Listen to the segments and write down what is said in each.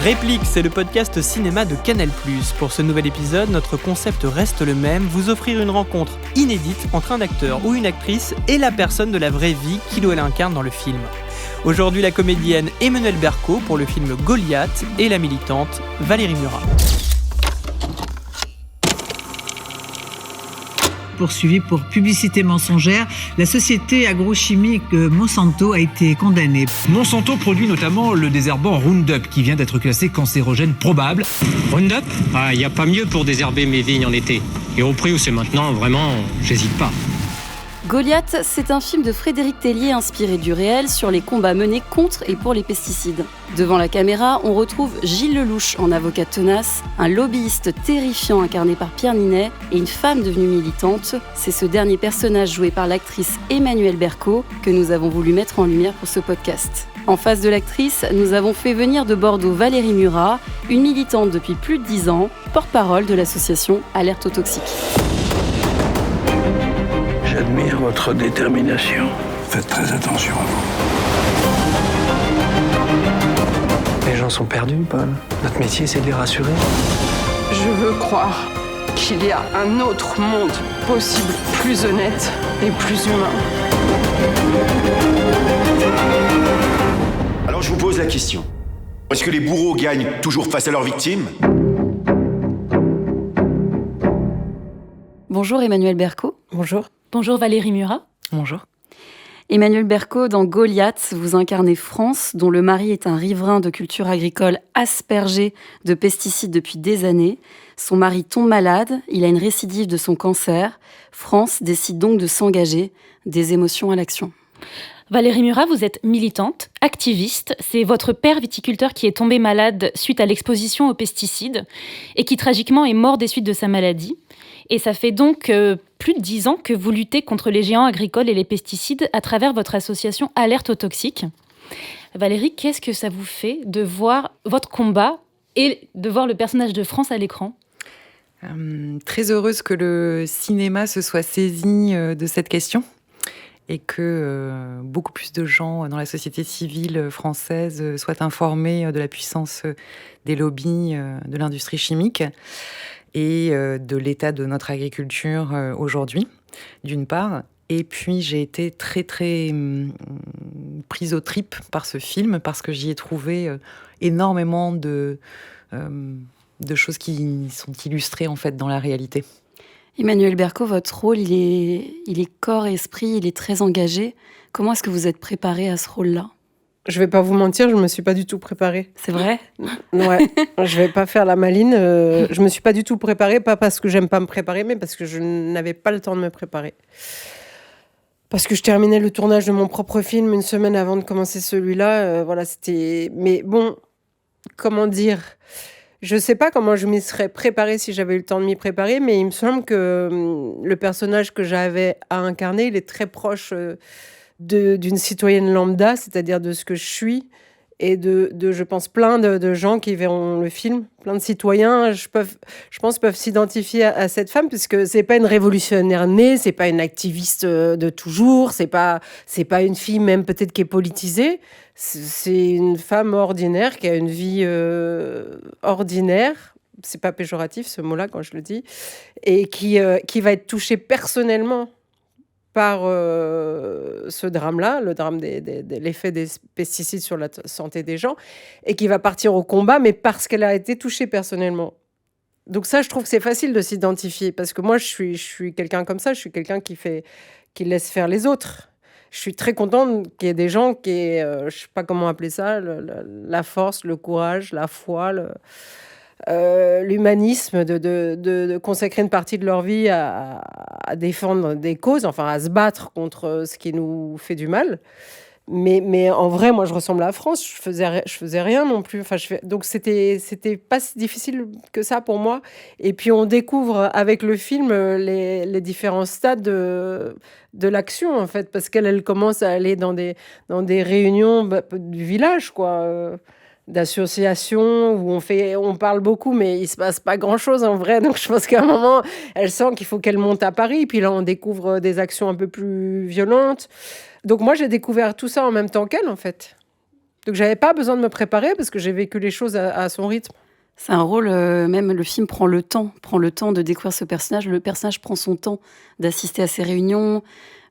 Réplique, c'est le podcast cinéma de Canal+. Pour ce nouvel épisode, notre concept reste le même, vous offrir une rencontre inédite entre un acteur ou une actrice et la personne de la vraie vie qu'il ou elle incarne dans le film. Aujourd'hui, la comédienne Emmanuelle Berco pour le film Goliath et la militante Valérie Murat. Poursuivi pour publicité mensongère, la société agrochimique Monsanto a été condamnée. Monsanto produit notamment le désherbant Roundup qui vient d'être classé cancérogène probable. Roundup ? Il n'y a pas mieux pour désherber mes vignes en été. Et au prix où c'est maintenant, vraiment, j'hésite pas. Goliath, c'est un film de Frédéric Tellier inspiré du réel sur les combats menés contre et pour les pesticides. Devant la caméra, on retrouve Gilles Lelouch en avocat tenace, un lobbyiste terrifiant incarné par Pierre Ninet et une femme devenue militante. C'est ce dernier personnage joué par l'actrice Emmanuelle Berco que nous avons voulu mettre en lumière pour ce podcast. En face de l'actrice, nous avons fait venir de Bordeaux Valérie Murat, une militante depuis plus de 10 ans, porte-parole de l'association Alerte aux toxiques. J'admire votre détermination. Faites très attention à vous. Les gens sont perdus, Paul. Notre métier, c'est de les rassurer. Je veux croire qu'il y a un autre monde possible, plus honnête et plus humain. Alors je vous pose la question. Est-ce que les bourreaux gagnent toujours face à leurs victimes ? Bonjour Emmanuelle Berco. Bonjour. Bonjour Valérie Murat. Bonjour. Emmanuelle Berco, dans Goliath, vous incarnez France, dont le mari est un riverain de culture agricole aspergé de pesticides depuis des années. Son mari tombe malade, il a une récidive de son cancer. France décide donc de s'engager, des émotions à l'action. Valérie Murat, vous êtes militante, activiste. C'est votre père viticulteur qui est tombé malade suite à l'exposition aux pesticides et qui tragiquement est mort des suites de sa maladie. Et ça fait donc plus de 10 ans que vous luttez contre les géants agricoles et les pesticides à travers votre association Alerte aux toxiques. Valérie, qu'est-ce que ça vous fait de voir votre combat et de voir le personnage de France à l'écran ? Très heureuse que le cinéma se soit saisi de cette question et que beaucoup plus de gens dans la société civile française soient informés de la puissance des lobbies de l'industrie chimique et de l'état de notre agriculture aujourd'hui, d'une part. Et puis, j'ai été très, très prise aux tripes par ce film, parce que j'y ai trouvé énormément de choses qui sont illustrées, en fait, dans la réalité. Emmanuelle Berco, votre rôle, il est corps et esprit, il est très engagé. Comment est-ce que vous êtes préparée à ce rôle-là ? Je vais pas vous mentir, je me suis pas du tout préparée. C'est vrai ? Ouais, je vais pas faire la maline. Je me suis pas du tout préparée, pas parce que j'aime pas me préparer, mais parce que je n'avais pas le temps de me préparer. Parce que je terminais le tournage de mon propre film une semaine avant de commencer celui-là. Voilà, c'était... Mais bon, comment dire ? Je sais pas comment je m'y serais préparée si j'avais eu le temps de m'y préparer, mais il me semble que le personnage que j'avais à incarner, il est très proche... d'une citoyenne lambda, c'est-à-dire de ce que je suis, et de je pense, plein de gens qui verront le film, plein de citoyens, je pense, peuvent s'identifier à cette femme, puisque c'est pas une révolutionnaire née, c'est pas une activiste de toujours, c'est pas une fille même peut-être qui est politisée, c'est une femme ordinaire qui a une vie ordinaire, c'est pas péjoratif ce mot-là quand je le dis, et qui va être touchée personnellement par ce drame-là, le drame de l'effet des pesticides sur la santé des gens, et qui va partir au combat, mais parce qu'elle a été touchée personnellement. Donc ça, je trouve que c'est facile de s'identifier, parce que moi, je suis quelqu'un comme ça, je suis quelqu'un qui laisse faire les autres. Je suis très contente qu'il y ait des gens qui aient, je ne sais pas comment appeler ça, la force, le courage, la foi, l'humanisme de consacrer une partie de leur vie à défendre des causes, enfin à se battre contre ce qui nous fait du mal. Mais en vrai, moi, je ressemble à France. Je faisais rien non plus. Donc, c'était pas si difficile que ça pour moi. Et puis, on découvre avec le film les différents stades de l'action, en fait, parce qu'elle commence à aller dans des réunions du village, quoi. D'associations où on parle beaucoup, mais il se passe pas grand-chose en vrai. Donc, je pense qu'à un moment, elle sent qu'il faut qu'elle monte à Paris. Puis là, on découvre des actions un peu plus violentes. Donc, moi, j'ai découvert tout ça en même temps qu'elle, en fait. Donc j'avais pas besoin de me préparer parce que j'ai vécu les choses à son rythme. C'est un rôle, même le film prend le temps de découvrir ce personnage. Le personnage prend son temps d'assister à ces réunions.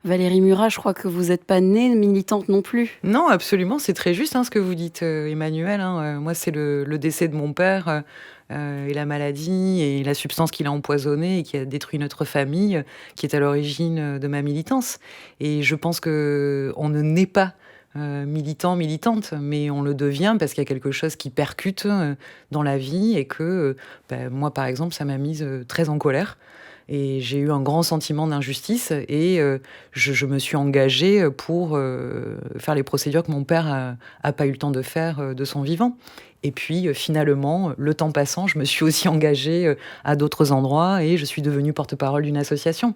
Valérie Murat, je crois que vous n'êtes pas née militante non plus. Non, absolument, c'est très juste ce que vous dites, Emmanuel. Moi, c'est le décès de mon père et la maladie et la substance qui l'a empoisonné et qui a détruit notre famille, qui est à l'origine de ma militance. Et je pense qu'on ne naît pas militant, militante, mais on le devient parce qu'il y a quelque chose qui percute dans la vie et que moi, par exemple, ça m'a mise très en colère. Et j'ai eu un grand sentiment d'injustice et je me suis engagée pour faire les procédures que mon père a pas eu le temps de faire de son vivant. Et puis finalement, le temps passant, je me suis aussi engagée à d'autres endroits et je suis devenue porte-parole d'une association.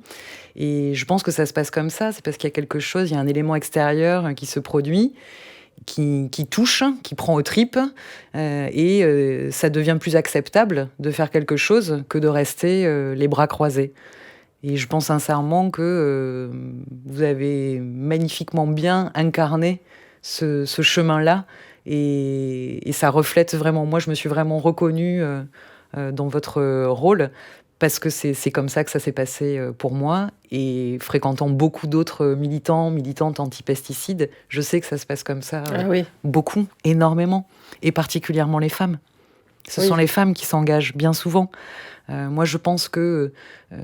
Et je pense que ça se passe comme ça, c'est parce qu'il y a quelque chose, il y a un élément extérieur qui se produit, qui touche, qui prend aux tripes, et ça devient plus acceptable de faire quelque chose que de rester les bras croisés. Et je pense sincèrement que vous avez magnifiquement bien incarné ce chemin-là, et ça reflète vraiment, moi je me suis vraiment reconnue dans votre rôle, parce que c'est comme ça que ça s'est passé pour moi. Et fréquentant beaucoup d'autres militants, militantes anti-pesticides, je sais que ça se passe comme ça beaucoup, énormément. Et particulièrement les femmes. Ce sont les femmes qui s'engagent bien souvent. Moi, je pense que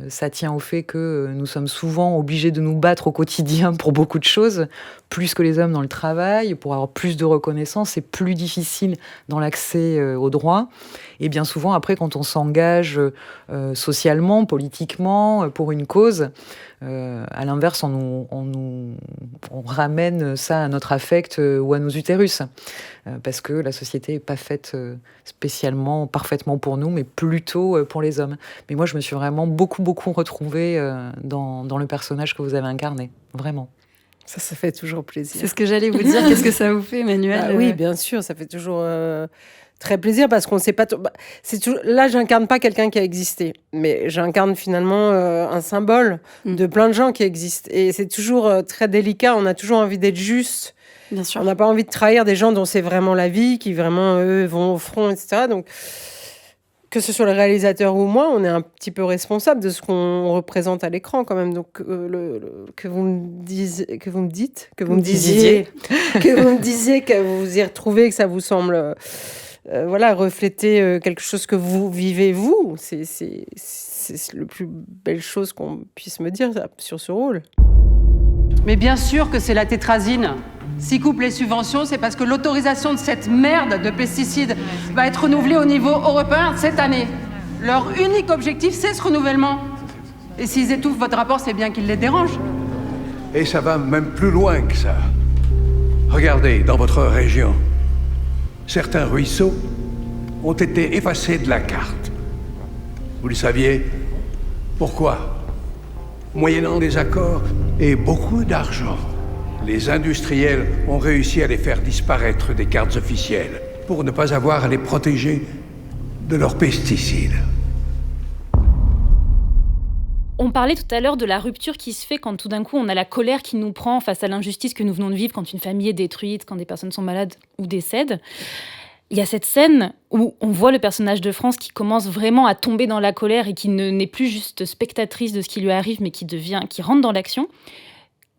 ça tient au fait que nous sommes souvent obligés de nous battre au quotidien pour beaucoup de choses, plus que les hommes dans le travail, pour avoir plus de reconnaissance. C'est plus difficile dans l'accès aux droits. Et bien souvent, après, quand on s'engage socialement, politiquement, pour une cause, à l'inverse, on ramène ça à notre affect ou à nos utérus. Parce que la société n'est pas faite spécialement, parfaitement pour nous, mais plutôt pour les hommes. Mais moi, je me suis vraiment beaucoup retrouvée dans le personnage que vous avez incarné. Vraiment. Ça fait toujours plaisir. C'est ce que j'allais vous dire. Qu'est-ce que ça vous fait, Emmanuel ? Oui, bien sûr, ça fait toujours très plaisir parce qu'on ne sait pas... Là, j'incarne pas quelqu'un qui a existé, mais j'incarne finalement un symbole de plein de gens qui existent. Et c'est toujours très délicat. On a toujours envie d'être juste. Bien sûr. On n'a pas envie de trahir des gens dont c'est vraiment la vie, qui vraiment, eux, vont au front, etc. Donc, que ce soit le réalisateur ou moi, on est un petit peu responsable de ce qu'on représente à l'écran quand même. Donc, que vous me disiez, que vous me disiez, que vous vous y retrouvez, que ça vous semble... refléter quelque chose que vous vivez, vous. C'est la plus belle chose qu'on puisse me dire sur ce rôle. Mais bien sûr que c'est la tétrazine. S'ils coupent les subventions, c'est parce que l'autorisation de cette merde de pesticides va être renouvelée au niveau européen cette année. Leur unique objectif, c'est ce renouvellement. Et s'ils étouffent votre rapport, c'est bien qu'ils les dérangent. Et ça va même plus loin que ça. Regardez, dans votre région, certains ruisseaux ont été effacés de la carte. Vous le saviez? Pourquoi? Moyennant des accords et beaucoup d'argent, les industriels ont réussi à les faire disparaître des cartes officielles pour ne pas avoir à les protéger de leurs pesticides. On parlait tout à l'heure de la rupture qui se fait quand tout d'un coup on a la colère qui nous prend face à l'injustice que nous venons de vivre, quand une famille est détruite, quand des personnes sont malades ou décèdent. Il y a cette scène où on voit le personnage de France qui commence vraiment à tomber dans la colère et qui n'est plus juste spectatrice de ce qui lui arrive, mais qui rentre dans l'action.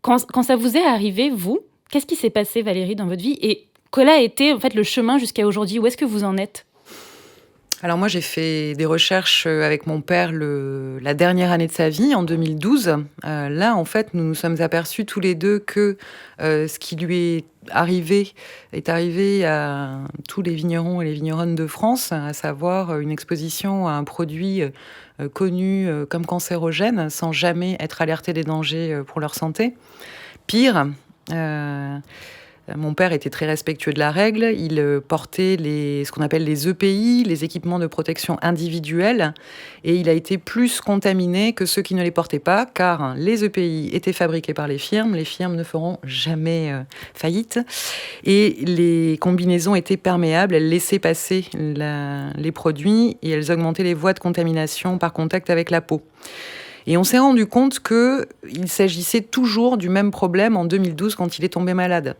Quand ça vous est arrivé, vous, qu'est-ce qui s'est passé, Valérie, dans votre vie ? Et quel a été en fait, le chemin jusqu'à aujourd'hui ? Où est-ce que vous en êtes ? Alors moi, j'ai fait des recherches avec mon père la dernière année de sa vie, en 2012. Là, en fait, nous nous sommes aperçus tous les deux que ce qui lui est arrivé à tous les vignerons et les vigneronnes de France, à savoir une exposition à un produit connu comme cancérogène, sans jamais être alerté des dangers pour leur santé. Pire, mon père était très respectueux de la règle. Il portait ce qu'on appelle les EPI, les équipements de protection individuelle, et il a été plus contaminé que ceux qui ne les portaient pas, car les EPI étaient fabriqués par les firmes ne feront jamais faillite, et les combinaisons étaient perméables, elles laissaient passer les produits, et elles augmentaient les voies de contamination par contact avec la peau. Et on s'est rendu compte qu'il s'agissait toujours du même problème en 2012 quand il est tombé malade.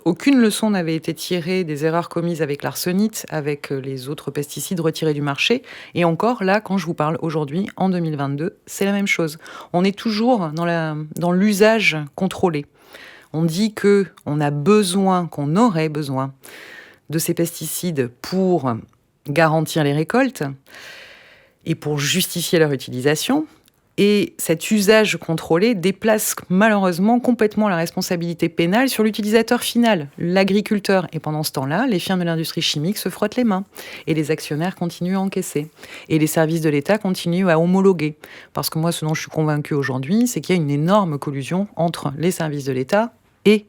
Aucune leçon n'avait été tirée des erreurs commises avec l'arsenite, avec les autres pesticides retirés du marché. Et encore, là, quand je vous parle aujourd'hui, en 2022, c'est la même chose. On est toujours dans l'usage contrôlé. On dit qu'on a besoin, qu'on aurait besoin de ces pesticides pour garantir les récoltes et pour justifier leur utilisation. Et cet usage contrôlé déplace malheureusement complètement la responsabilité pénale sur l'utilisateur final, l'agriculteur. Et pendant ce temps-là, les firmes de l'industrie chimique se frottent les mains. Et les actionnaires continuent à encaisser. Et les services de l'État continuent à homologuer. Parce que moi, ce dont je suis convaincue aujourd'hui, c'est qu'il y a une énorme collusion entre les services de l'État et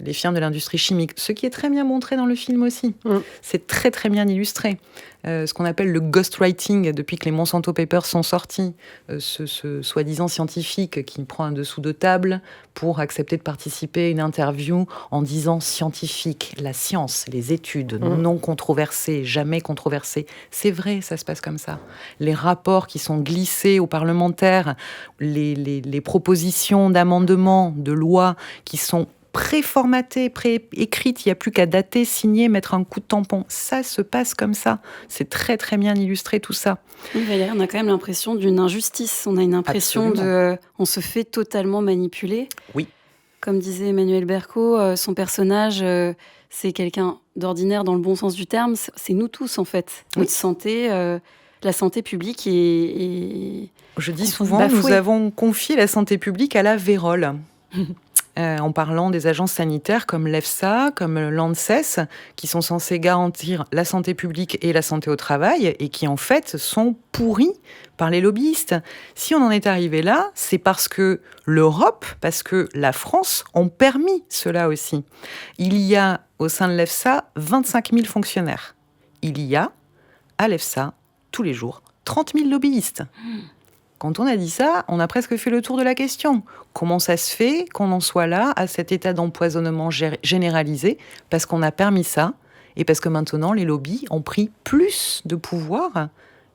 les firmes de l'industrie chimique. Ce qui est très bien montré dans le film aussi. C'est très très bien illustré. Ce qu'on appelle le ghostwriting, depuis que les Monsanto Papers sont sortis, ce soi-disant scientifique qui prend un dessous de table pour accepter de participer à une interview en disant scientifique, la science, les études non controversées, jamais controversées. C'est vrai, ça se passe comme ça. Les rapports qui sont glissés aux parlementaires, les propositions d'amendements, de lois qui sont préformatées, préécrites, il n'y a plus qu'à dater, signer, mettre un coup de tampon. Ça se passe comme ça. C'est très très bien illustré tout ça. Oui, Valérie, on a quand même l'impression d'une injustice. On a une impression on se fait totalement manipuler. Oui. Comme disait Emmanuel Berco, son personnage, c'est quelqu'un d'ordinaire dans le bon sens du terme. C'est nous tous en fait. Notre santé, la santé publique est Je dis souvent, nous avons confié la santé publique à la vérole. En parlant des agences sanitaires comme l'EFSA, comme l'ANSES, qui sont censées garantir la santé publique et la santé au travail, et qui en fait sont pourris par les lobbyistes. Si on en est arrivé là, c'est parce que l'Europe, parce que la France ont permis cela aussi. Il y a au sein de l'EFSA 25 000 fonctionnaires. Il y a à l'EFSA, tous les jours, 30 000 lobbyistes. Quand on a dit ça, on a presque fait le tour de la question. Comment ça se fait qu'on en soit là, à cet état d'empoisonnement généralisé, parce qu'on a permis ça, et parce que maintenant, les lobbies ont pris plus de pouvoir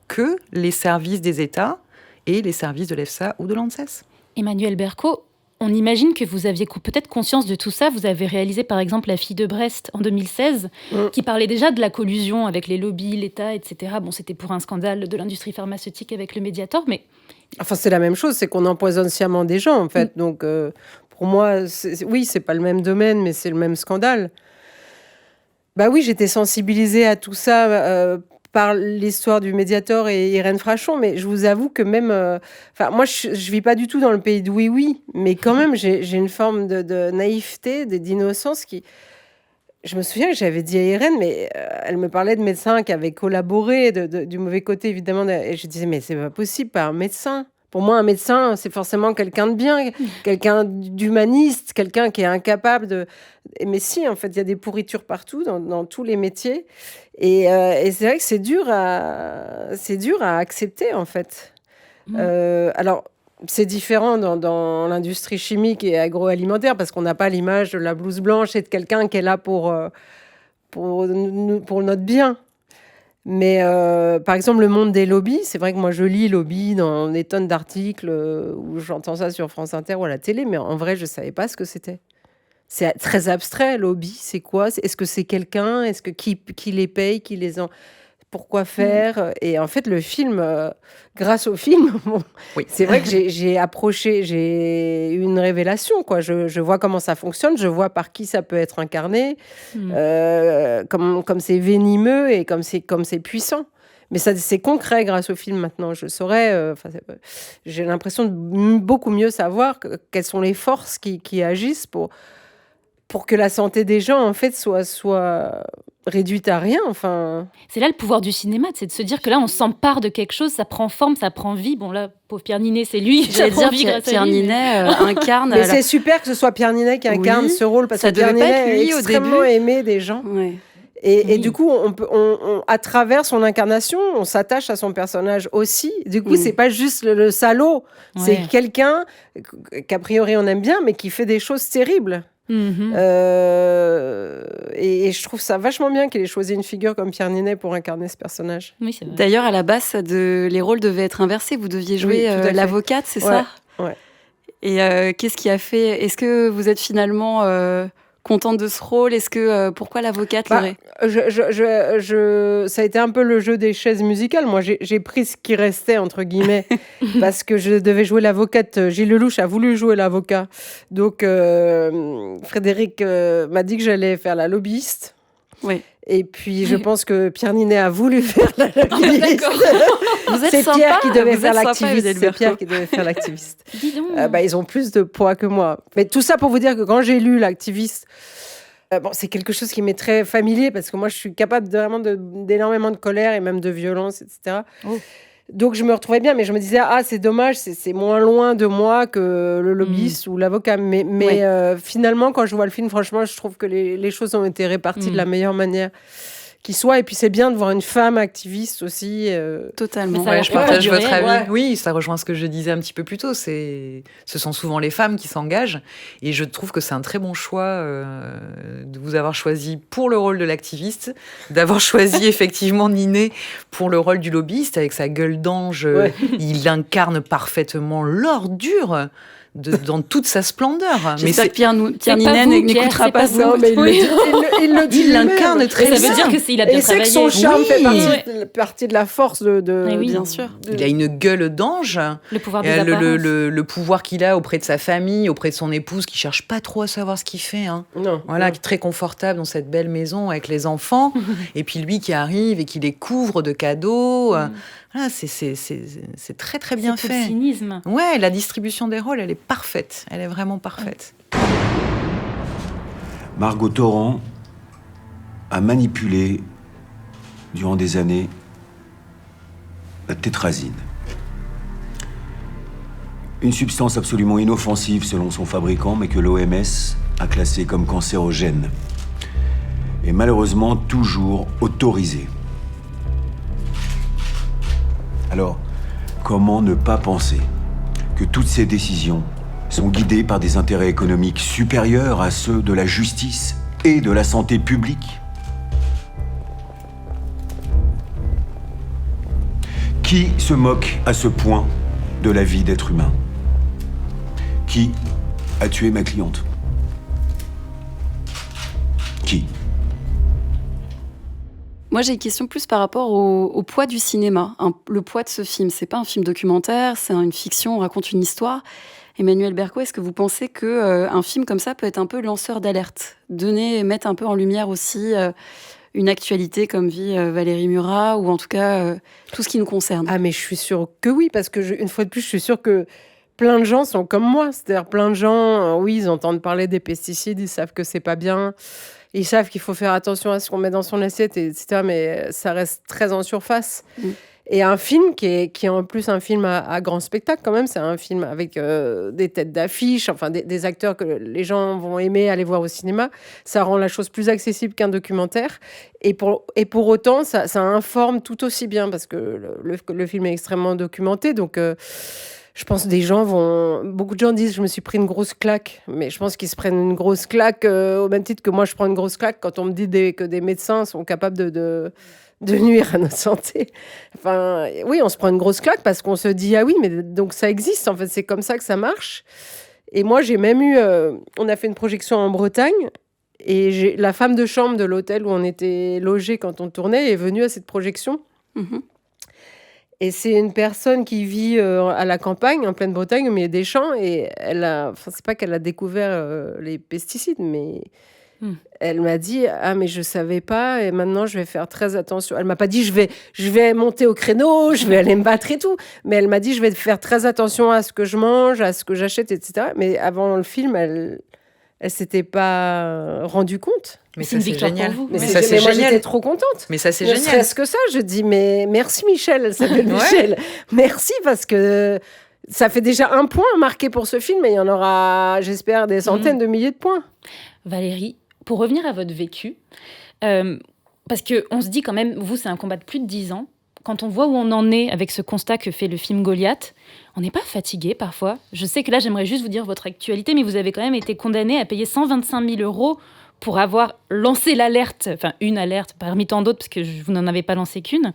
que les services des États et les services de l'EFSA ou de l'ANSES. Emmanuel Berco, on imagine que vous aviez peut-être conscience de tout ça. Vous avez réalisé par exemple La fille de Brest en 2016, qui parlait déjà de la collusion avec les lobbies, l'État, etc. Bon, c'était pour un scandale de l'industrie pharmaceutique avec le Mediator, mais... Enfin, c'est la même chose, c'est qu'on empoisonne sciemment des gens, en fait. Donc, pour moi, oui, c'est pas le même domaine, mais c'est le même scandale. Bah oui, j'étais sensibilisée à tout ça par l'histoire du Mediator et Irène Frachon, mais je vous avoue que même... moi, je vis pas du tout dans le pays de oui-oui, mais quand même, j'ai une forme de naïveté, d'innocence qui... Je me souviens que j'avais dit à Irène, mais elle me parlait de médecins qui avaient collaboré, du mauvais côté, évidemment. Et je disais, mais c'est pas possible, pas un médecin. Pour moi, un médecin, c'est forcément quelqu'un de bien, quelqu'un d'humaniste, quelqu'un qui est incapable de... Mais si, en fait, il y a des pourritures partout, dans tous les métiers. Et c'est vrai que c'est dur à accepter, en fait. Alors, c'est différent dans l'industrie chimique et agroalimentaire, parce qu'on n'a pas l'image de la blouse blanche et de quelqu'un qui est là pour notre bien. Mais par exemple, le monde des lobbies, c'est vrai que moi je lis lobby dans des tonnes d'articles où j'entends ça sur France Inter ou à la télé, mais en vrai je savais pas ce que c'était. C'est très abstrait, lobby, c'est quoi ? Est-ce que c'est quelqu'un ? Est-ce que qui les paye ? Qui les en... Pourquoi faire ? Et en fait, le film, grâce au film, c'est vrai que j'ai eu une révélation, quoi. Je vois comment ça fonctionne, je vois par qui ça peut être incarné, comme c'est venimeux et comme c'est puissant. Mais ça, c'est concret grâce au film maintenant. Je saurais, j'ai l'impression de beaucoup mieux savoir quelles sont les forces qui agissent pour que la santé des gens, en fait, soit réduite à rien. Enfin... C'est là le pouvoir du cinéma, c'est de se dire que là, on s'empare de quelque chose, ça prend forme, ça prend vie. Bon, là, pauvre Pierre Ninet, c'est lui. J'allais dire, Pierre Ninet incarne... Mais c'est super que ce soit Pierre Ninet qui incarne ce rôle, parce que Pierre Ninet est extrêmement aimé des gens. Ouais. Et du coup, à travers son incarnation, on s'attache à son personnage aussi. Du coup, c'est pas juste le salaud, c'est quelqu'un qu'a priori on aime bien, mais qui fait des choses terribles. Et je trouve ça vachement bien qu'il ait choisi une figure comme Pierre Ninet pour incarner ce personnage. Oui, c'est vrai. D'ailleurs, à la base, les rôles devaient être inversés. Vous deviez jouer l'avocate, c'est ça ? Ouais. Et qu'est-ce qui a fait... Est-ce que vous êtes finalement contente de ce rôle? Est-ce que pourquoi l'avocate, Laurée? Ça a été un peu le jeu des chaises musicales. Moi, j'ai pris ce qui restait entre guillemets parce que je devais jouer l'avocate. Gilles Lelouch a voulu jouer l'avocat, donc Frédéric m'a dit que j'allais faire la lobbyiste. Oui. Et puis, je pense que Pierre Ninet a voulu faire la l'activiste. C'est Pierre qui devait faire l'activiste. C'est Pierre qui devait faire l'activiste. Dis donc. Ils ont plus de poids que moi. Mais tout ça pour vous dire que quand j'ai lu l'activiste, c'est quelque chose qui m'est très familier parce que moi, je suis capable d'énormément de colère et même de violence, etc. Oh. Donc, je me retrouvais bien, mais je me disais, c'est dommage, c'est moins loin de moi que le lobbyiste ou l'avocat. Mais finalement, quand je vois le film, franchement, je trouve que les choses ont été réparties de la meilleure manière qui soit. Et puis, c'est bien de voir une femme activiste aussi. Totalement. Je partage votre avis. Ouais. Oui, ça rejoint ce que je disais un petit peu plus tôt. Ce sont souvent les femmes qui s'engagent. Et je trouve que c'est un très bon choix de vous avoir choisi pour le rôle de l'activiste, d'avoir choisi effectivement Ninet pour le rôle du lobbyiste. Avec sa gueule d'ange, il incarne parfaitement l'ordure. Dans toute sa splendeur. Mais c'est Pierre Ninet n'écoutera pas ça. Mais il le dit, il l'incarne très bien. Ça veut dire qu'il a bien travaillé. Et c'est que son charme fait partie de la force de oui, bien sûr. Il a une gueule d'ange. Le pouvoir des le pouvoir qu'il a auprès de sa famille, auprès de son épouse, qui cherche pas trop à savoir ce qu'il fait. Non. Voilà, qui est très confortable dans cette belle maison avec les enfants. Et puis lui qui arrive et qui les couvre de cadeaux. Voilà, c'est très très bien fait. C'est le cynisme. Ouais, la distribution des rôles, elle est parfaite. Elle est vraiment parfaite. Margot Torrent a manipulé, durant des années, la tétrazine. Une substance absolument inoffensive selon son fabricant, mais que l'OMS a classée comme cancérogène. Et malheureusement, toujours autorisée. Alors, comment ne pas penser que toutes ces décisions sont guidées par des intérêts économiques supérieurs à ceux de la justice et de la santé publique? Qui se moque à ce point de la vie d'être humain? Qui a tué ma cliente? Qui? Moi, j'ai une question plus par rapport au poids du cinéma, le poids de ce film. C'est pas un film documentaire, c'est une fiction, on raconte une histoire. Emmanuel Berco, est-ce que vous pensez qu'un film comme ça peut être un peu lanceur d'alerte, mettre un peu en lumière aussi une actualité comme vit Valérie Murat, ou en tout cas tout ce qui nous concerne? Mais je suis sûre que oui, parce que une fois de plus, je suis sûre que plein de gens sont comme moi. C'est-à-dire plein de gens, ils entendent parler des pesticides, ils savent que c'est pas bien. Ils savent qu'il faut faire attention à ce qu'on met dans son assiette, etc. Mais ça reste très en surface. Et un film qui est en plus un film à grand spectacle quand même. C'est un film avec des têtes d'affiche, enfin des acteurs que les gens vont aimer aller voir au cinéma. Ça rend la chose plus accessible qu'un documentaire. Et pour autant, ça informe tout aussi bien parce que le film est extrêmement documenté. Donc... je pense que beaucoup de gens disent je me suis pris une grosse claque, mais je pense qu'ils se prennent une grosse claque au même titre que moi je prends une grosse claque quand on me dit que des médecins sont capables de nuire à notre santé. Enfin, oui, on se prend une grosse claque parce qu'on se dit oui, mais donc ça existe, en fait, c'est comme ça que ça marche. Et moi j'ai même eu, on a fait une projection en Bretagne et la femme de chambre de l'hôtel où on était logés quand on tournait est venue à cette projection. Et c'est une personne qui vit à la campagne, en pleine Bretagne, au milieu des champs. Et c'est pas qu'elle a découvert les pesticides, mais elle m'a dit mais je savais pas, et maintenant je vais faire très attention. Elle m'a pas dit je vais monter au créneau, je vais aller me battre et tout. Mais elle m'a dit je vais faire très attention à ce que je mange, à ce que j'achète, etc. Mais avant le film, elle s'était pas rendue compte. Mais c'est une victoire pour vous. Mais moi, j'étais trop contente. Mais ça, c'est génial. Ne serait-ce que ça, je dis, mais merci Michel, elle s'appelle Michel. Merci, parce que ça fait déjà un point marqué pour ce film, et il y en aura, j'espère, des centaines de milliers de points. Valérie, pour revenir à votre vécu, parce qu'on se dit quand même, vous, c'est un combat de plus de 10 ans. Quand on voit où on en est avec ce constat que fait le film Goliath, on n'est pas fatigué parfois? Je sais que là, j'aimerais juste vous dire votre actualité, mais vous avez quand même été condamné à payer 125 000 € pour avoir lancé l'alerte, enfin une alerte parmi tant d'autres, parce que vous n'en avez pas lancé qu'une.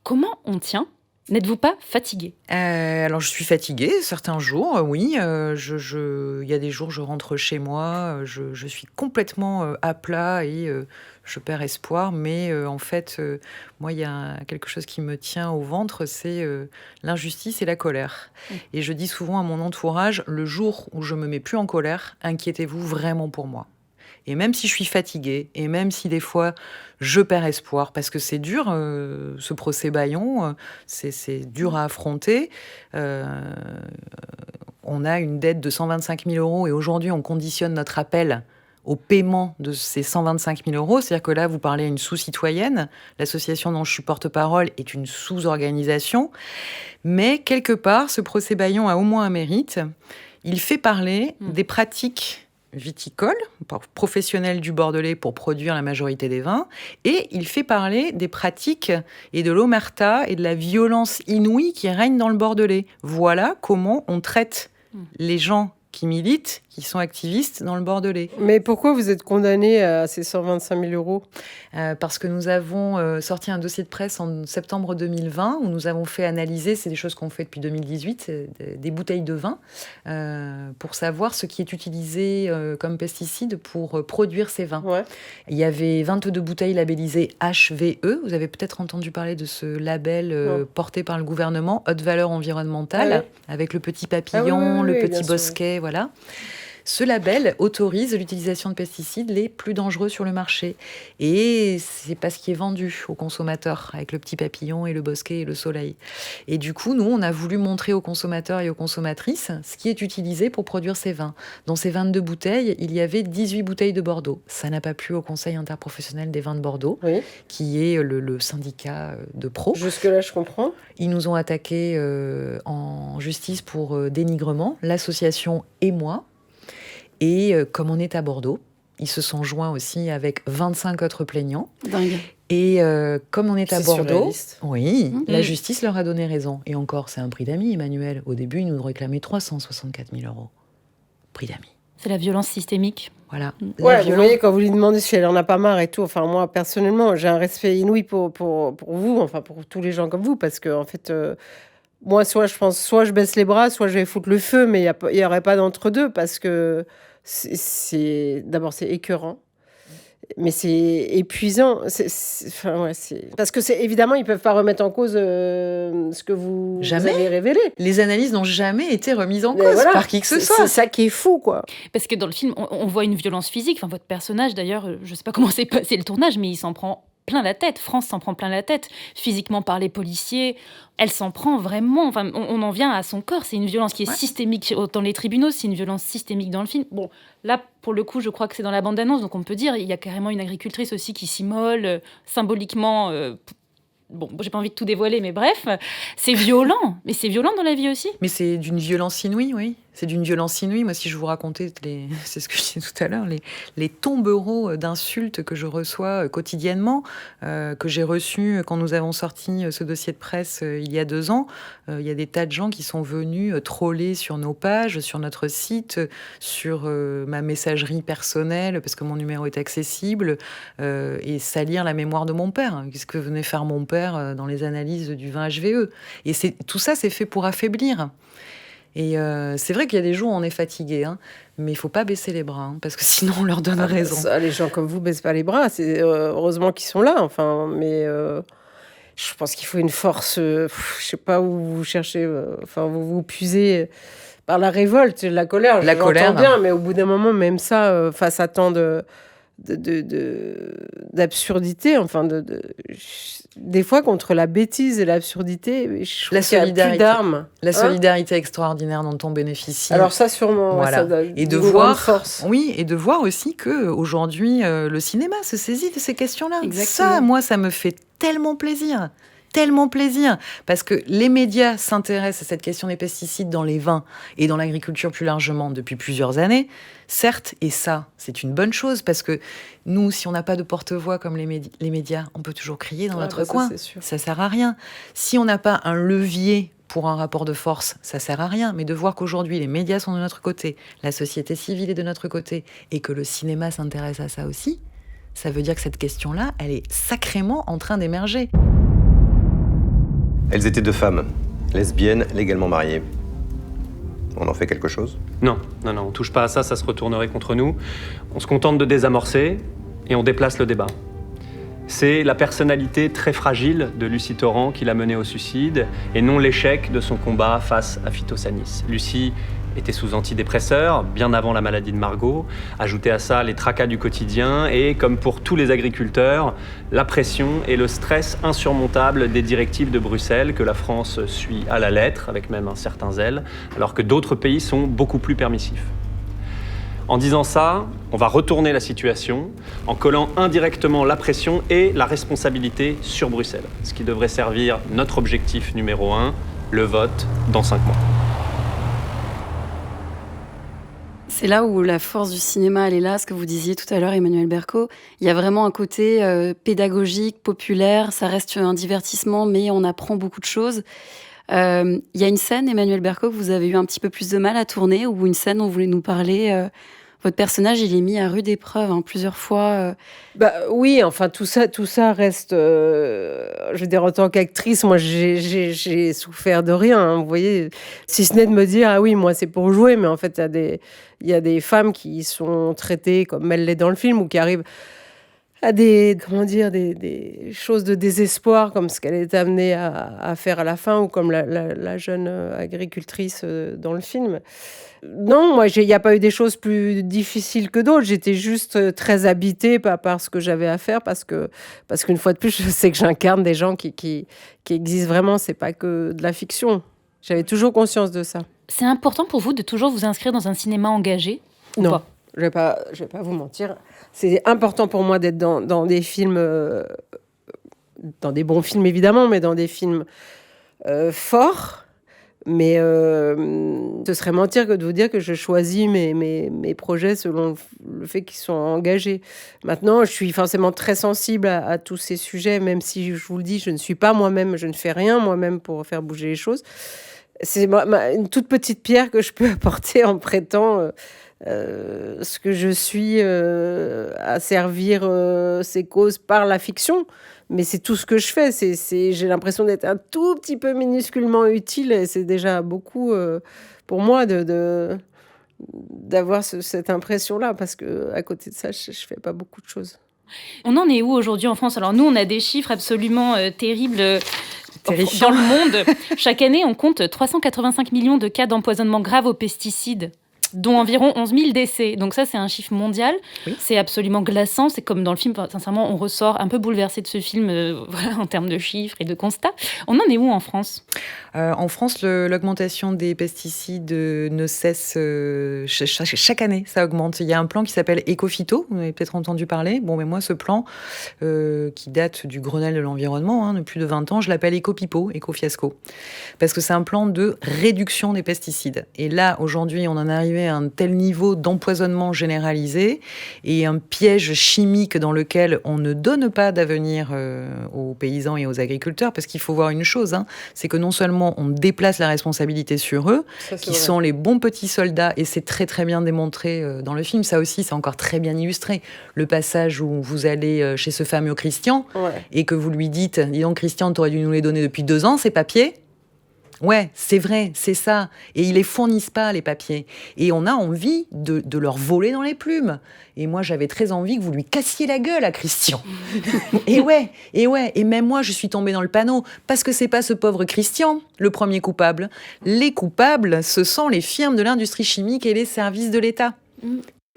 Comment on tient N'êtes-vous pas fatigué ? Alors, je suis fatiguée certains jours, oui. Il y a des jours, je rentre chez moi, je suis complètement à plat et je perds espoir. Mais en fait, moi, il y a quelque chose qui me tient au ventre, c'est l'injustice et la colère. Et je dis souvent à mon entourage, le jour où je me mets plus en colère, inquiétez-vous vraiment pour moi. Et même si je suis fatiguée, et même si des fois je perds espoir, parce que c'est dur, ce procès Bayon, c'est dur à affronter. On a une dette de 125 000 euros et aujourd'hui on conditionne notre appel au paiement de ces 125 000 euros. C'est-à-dire que là, vous parlez à une sous-citoyenne. L'association dont je suis porte-parole est une sous-organisation. Mais quelque part, ce procès Bayon a au moins un mérite. Il fait parler des pratiques viticole, professionnel du Bordelais pour produire la majorité des vins, et il fait parler des pratiques et de l'omerta et de la violence inouïe qui règne dans le Bordelais. Voilà comment on traite les gens qui militent, qui sont activistes dans le Bordelais. Mais pourquoi vous êtes condamné à ces 125 000 euros ? Parce que nous avons sorti un dossier de presse en septembre 2020 où nous avons fait analyser, c'est des choses qu'on fait depuis 2018, des bouteilles de vin pour savoir ce qui est utilisé comme pesticide pour produire ces vins. Ouais. Il y avait 22 bouteilles labellisées HVE. Vous avez peut-être entendu parler de ce label porté par le gouvernement, haute valeur environnementale, avec le petit papillon, le petit bosquet, voilà. Ce label autorise l'utilisation de pesticides les plus dangereux sur le marché. Et c'est pas ce qui est vendu aux consommateurs, avec le petit papillon et le bosquet et le soleil. Et du coup, nous, on a voulu montrer aux consommateurs et aux consommatrices ce qui est utilisé pour produire ces vins. Dans ces 22 bouteilles, il y avait 18 bouteilles de Bordeaux. Ça n'a pas plu au Conseil interprofessionnel des vins de Bordeaux, qui est le syndicat de pros. Jusque-là, je comprends. Ils nous ont attaqués en justice pour dénigrement, l'association et moi. Et comme on est à Bordeaux, ils se sont joints aussi avec 25 autres plaignants. Dingue. Et comme on est à Bordeaux, surréaliste. La justice leur a donné raison. Et encore, c'est un prix d'amis, Emmanuel. Au début, ils nous réclamaient 364 000 euros. Prix d'amis. C'est la violence systémique. Voilà. Ouais, vous voyez, quand vous lui demandez si elle en a pas marre et tout, enfin, moi, personnellement, j'ai un respect inouï pour vous, enfin, pour tous les gens comme vous, parce que, en fait... moi, soit je baisse les bras, soit je vais foutre le feu, mais il n'y aurait pas d'entre-deux, parce que d'abord, c'est écœurant, mais c'est épuisant. Parce que évidemment, ils ne peuvent pas remettre en cause ce que vous avez révélé. Les analyses n'ont jamais été remises en cause par qui que ce soit. C'est ça qui est fou, quoi. Parce que dans le film, on voit une violence physique. Enfin, votre personnage, d'ailleurs, je ne sais pas comment s'est passé le tournage, mais il s'en prend plein la tête. France s'en prend plein la tête. Physiquement par les policiers, elle s'en prend vraiment. Enfin, on en vient à son corps. C'est une violence qui est systémique dans les tribunaux. C'est une violence systémique dans le film. Bon, là, pour le coup, je crois que c'est dans la bande-annonce. Donc on peut dire, il y a carrément une agricultrice aussi qui s'immole symboliquement. Bon, j'ai pas envie de tout dévoiler, mais bref, c'est violent. Mais c'est violent dans la vie aussi. Mais c'est d'une violence inouïe, oui. C'est d'une violence inouïe. Moi, si je vous racontais, c'est ce que je disais tout à l'heure, les tombereaux d'insultes que je reçois quotidiennement, que j'ai reçus quand nous avons sorti ce dossier de presse il y a 2 ans. Il y a des tas de gens qui sont venus troller sur nos pages, sur notre site, sur ma messagerie personnelle, parce que mon numéro est accessible, et salir la mémoire de mon père. Qu'est-ce que venait faire mon père dans les analyses du vin HVE ? Et tout ça, c'est fait pour affaiblir. Et c'est vrai qu'il y a des jours où on est fatigué, mais il ne faut pas baisser les bras, parce que sinon on leur donne raison. Ça, les gens comme vous ne baissent pas les bras, c'est heureusement qu'ils sont là, enfin, mais je pense qu'il faut une force, je ne sais pas où vous cherchez, enfin vous puisez par la révolte, la colère. La colère, bien, mais au bout d'un moment, même ça, face à tant d'absurdité, enfin des fois contre la bêtise et l'absurdité, je trouve qu'il y a plus d'armes. La solidarité extraordinaire dont on bénéficie. Alors ça sûrement, voilà. Ça et de voir force. Oui, et de voir aussi que aujourd'hui le cinéma se saisit de ces questions-là. Exactement. Ça, moi, ça me fait tellement plaisir. Tellement plaisir, parce que les médias s'intéressent à cette question des pesticides dans les vins et dans l'agriculture plus largement depuis plusieurs années, certes, et ça, c'est une bonne chose, parce que nous, si on n'a pas de porte-voix comme les médias, on peut toujours crier dans notre coin, ça sert à rien. Si on n'a pas un levier pour un rapport de force, ça sert à rien, mais de voir qu'aujourd'hui, les médias sont de notre côté, la société civile est de notre côté, et que le cinéma s'intéresse à ça aussi, ça veut dire que cette question-là, elle est sacrément en train d'émerger. Elles étaient 2 femmes, lesbiennes, légalement mariées. On en fait quelque chose ? Non, on touche pas à ça, ça se retournerait contre nous. On se contente de désamorcer et on déplace le débat. C'est la personnalité très fragile de Lucie Torrent qui l'a menée au suicide et non l'échec de son combat face à Phytosanis. Lucie était sous antidépresseurs bien avant la maladie de Margot. Ajoutez à ça les tracas du quotidien et, comme pour tous les agriculteurs, la pression et le stress insurmontable des directives de Bruxelles que la France suit à la lettre, avec même un certain zèle, alors que d'autres pays sont beaucoup plus permissifs. En disant ça, on va retourner la situation en collant indirectement la pression et la responsabilité sur Bruxelles, ce qui devrait servir notre objectif numéro 1, le vote dans 5 mois. C'est là où la force du cinéma, elle est là, ce que vous disiez tout à l'heure, Emmanuel Berco. Il y a vraiment un côté pédagogique, populaire, ça reste un divertissement, mais on apprend beaucoup de choses. Il y a une scène, Emmanuel Berco, que vous avez eu un petit peu plus de mal à tourner, ou une scène dont vous voulez nous parler. Votre personnage, il est mis à rude épreuve plusieurs fois. Oui, enfin tout ça reste. Je veux dire, en tant qu'actrice, moi, j'ai souffert de rien. Hein, vous voyez, si ce n'est de me dire, ah oui, moi, c'est pour jouer, mais en fait, il y a des femmes qui sont traitées comme elle l'est dans le film ou qui arrivent à des choses de désespoir, comme ce qu'elle est amenée à faire à la fin, ou comme la jeune agricultrice dans le film. Non, moi, il n'y a pas eu des choses plus difficiles que d'autres. J'étais juste très habitée par ce que j'avais à faire, parce qu'une fois de plus, je sais que j'incarne des gens qui existent vraiment. C'est pas que de la fiction. J'avais toujours conscience de ça. C'est important pour vous de toujours vous inscrire dans un cinéma engagé ou Non, pas ? je vais pas vous mentir. C'est important pour moi d'être dans des films, dans des bons films évidemment, mais dans des films forts. Mais ce serait mentir que de vous dire que je choisis mes projets selon le fait qu'ils sont engagés. Maintenant, je suis forcément très sensible à tous ces sujets, même si, je vous le dis, je ne suis pas moi-même, je ne fais rien moi-même pour faire bouger les choses. C'est une toute petite pierre que je peux apporter en prêtant ce que je suis à servir ces causes par la fiction. Mais c'est tout ce que je fais. J'ai l'impression d'être un tout petit peu minusculement utile, et c'est déjà beaucoup pour moi d'avoir cette impression-là, parce qu'à côté de ça, je ne fais pas beaucoup de choses. On en est où aujourd'hui en France ? Alors nous, on a des chiffres absolument terribles dans le monde. Chaque année, on compte 385 millions de cas d'empoisonnement grave aux pesticides, dont environ 11 000 décès. Donc ça, c'est un chiffre mondial. Oui. C'est absolument glaçant. C'est comme dans le film, sincèrement, on ressort un peu bouleversé de ce film en termes de chiffres et de constats. On en est où en France ? En France, l'augmentation des pesticides ne cesse chaque année. Ça augmente. Il y a un plan qui s'appelle Éco-Phyto. Vous avez peut-être entendu parler. Bon, mais moi, ce plan, qui date du Grenelle de l'environnement, de plus de 20 ans, je l'appelle Éco-Pipo, Éco-Fiasco. Parce que c'est un plan de réduction des pesticides. Et là, aujourd'hui, on en est arrivé à un tel niveau d'empoisonnement généralisé et un piège chimique dans lequel on ne donne pas d'avenir aux paysans et aux agriculteurs, parce qu'il faut voir une chose, c'est que non seulement on déplace la responsabilité sur eux, qui sont les bons petits soldats, et c'est très très bien démontré dans le film. Ça aussi, c'est encore très bien illustré. Le passage où vous allez chez ce fameux Christian, et que vous lui dites, dis donc Christian, t'aurais dû nous les donner depuis 2 ans, ces papiers. Ouais, c'est vrai, c'est ça. Et ils les fournissent pas, les papiers. Et on a envie de leur voler dans les plumes. Et moi, j'avais très envie que vous lui cassiez la gueule à Christian. Et même moi, je suis tombée dans le panneau. Parce que c'est pas ce pauvre Christian, le premier coupable. Les coupables, ce sont les firmes de l'industrie chimique et les services de l'État.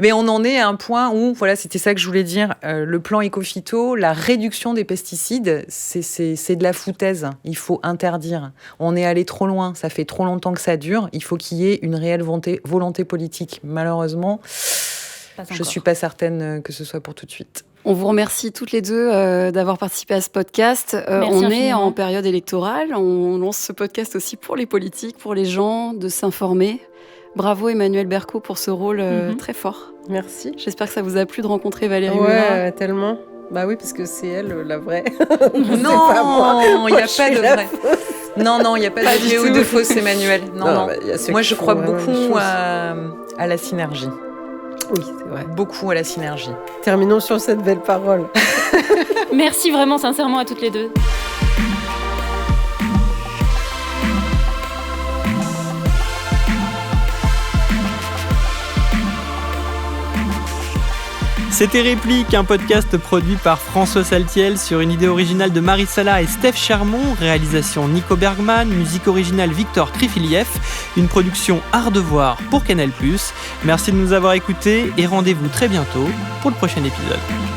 Mais on en est à un point où, voilà, c'était ça que je voulais dire, le plan Éco-Phyto, la réduction des pesticides, c'est de la foutaise. Il faut interdire. On est allé trop loin, ça fait trop longtemps que ça dure. Il faut qu'il y ait une réelle volonté politique. Malheureusement, je ne suis pas certaine que ce soit pour tout de suite. On vous remercie toutes les deux d'avoir participé à ce podcast. On est en période électorale. On lance ce podcast aussi pour les politiques, pour les gens, de s'informer. Bravo Emmanuel Berco pour ce rôle très fort. Merci. J'espère que ça vous a plu de rencontrer Valérie Murat. Ouais, tellement. Bah oui, parce que c'est elle la vraie. Non, il n'y a pas de vraie. Non, il n'y a pas de vraie ou de fausse, Emmanuel. Non. Moi, je crois beaucoup à la synergie. Oui, c'est vrai. Beaucoup à la synergie. Terminons sur cette belle parole. Merci vraiment sincèrement à toutes les deux. C'était Réplique, un podcast produit par François Saltiel sur une idée originale de Marie Sala et Steph Chermont, réalisation Nico Bergman, musique originale Victor Krifiliev, une production Art de voir pour Canal+. Merci de nous avoir écoutés et rendez-vous très bientôt pour le prochain épisode.